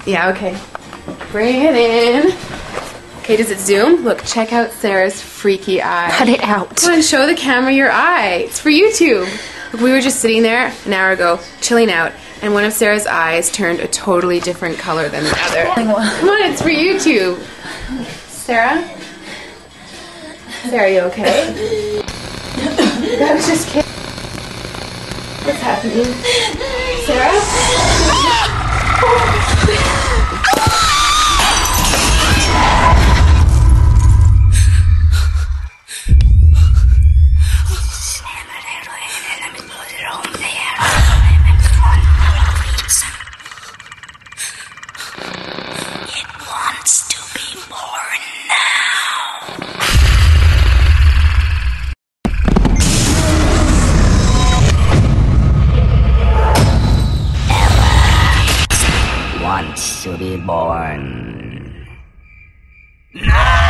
Yeah, okay. Bring it in. Okay, does it zoom? Look, check out Sarah's freaky eye. Cut it out. Come on, show the camera your eye. It's for YouTube. Look, we were just sitting there an hour ago, chilling out, and one of Sarah's eyes turned a totally different color than the other. Come on, it's for YouTube. Sarah? Sarah, you okay? I was just kidding. What's happening? Sarah? Wants to be born. No!